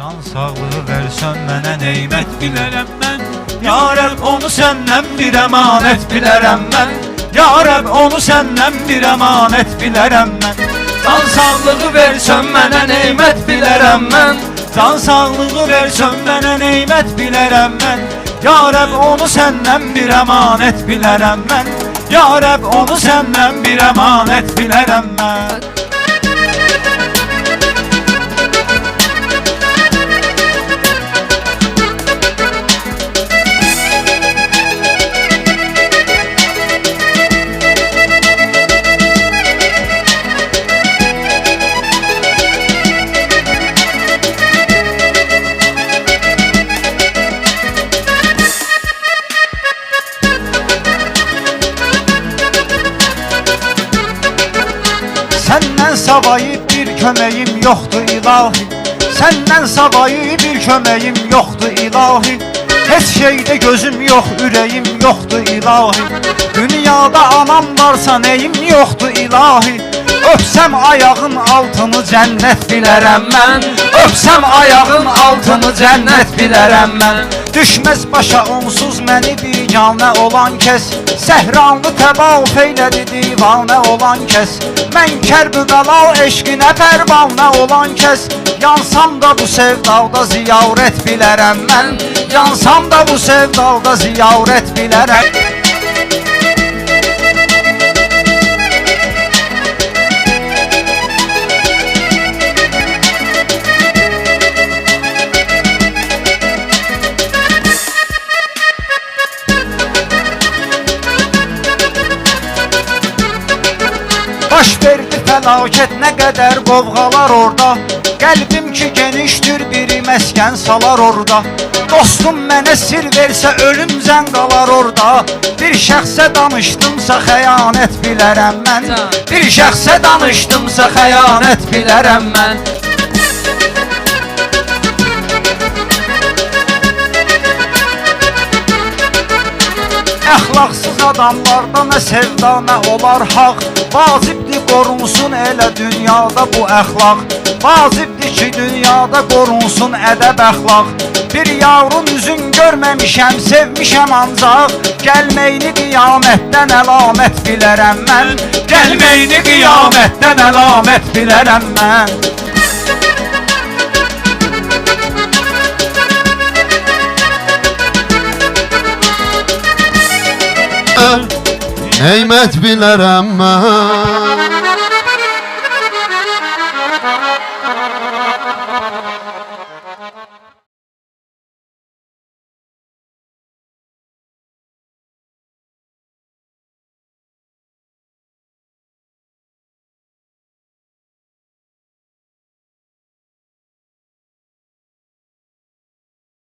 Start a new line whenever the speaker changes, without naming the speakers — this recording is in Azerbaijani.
Can sağlığı versən mənə neymət bilərəm mən. Ya Rəbb onu səndən bir əmanət bilərəm mən. Ya Rəbb onu səndən bir əmanət bilərəm mən. Can sağlığı versən mənə neymət bilərəm mən. Can sağlığı versən mənə neymət bilərəm mən. Ya Rəbb onu səndən bir əmanət bilərəm mən. Ya Rəbb onu səndən bir əmanət bilərəm mən. Səndən savayı bir köməyim yoxdur ilahi. Səndən savayı bir köməyim yoxdur ilahi. Heç şeydə gözüm yox, ürəyim yoxdur ilahi. Dünyada anam varsa neyim yoxdur ilahi. Öpsəm ayağın altını cənnət bilərəm mən. Öpsəm ayağın altını cənnət bilərəm mən. Düşməz başa onsuz məni biganə olan kəs. Səhranlı təbaf eylədi divanə olan kəs. Mən kərb-ü bəla eşqinə pərvanə olan kəs. Yansam da bu sevdalda ziyarət bilərəm mən. Yansam da bu sevdalda ziyarət bilərəm. Baş verdi fəlakət, nə qədər qovğalar orada. Qəlbim ki genişdir, biri məskən salar orada. Dostum mənə sir versə ölümcən qalar orada. Bir şəxsə danışdımsa xəyanət bilərəm mən. Bir şəxsə danışdımsa xəyanət bilərəm mən. Əxlaqsız adamlarda nə sevda, nə olar haq. Vacibdir qorunsun elə dünyada bu əxlaq. Vacibdir ki dünyada qorunsun ədəb əxlaq. Bir yavrun üzün görməmişəm, sevmişəm ancaq. Gəlməyini qiyamətdən əlamət bilərəm mən. Gəlməyini qiyamətdən əlamət bilərəm mən.
Neymət bilərəm mən.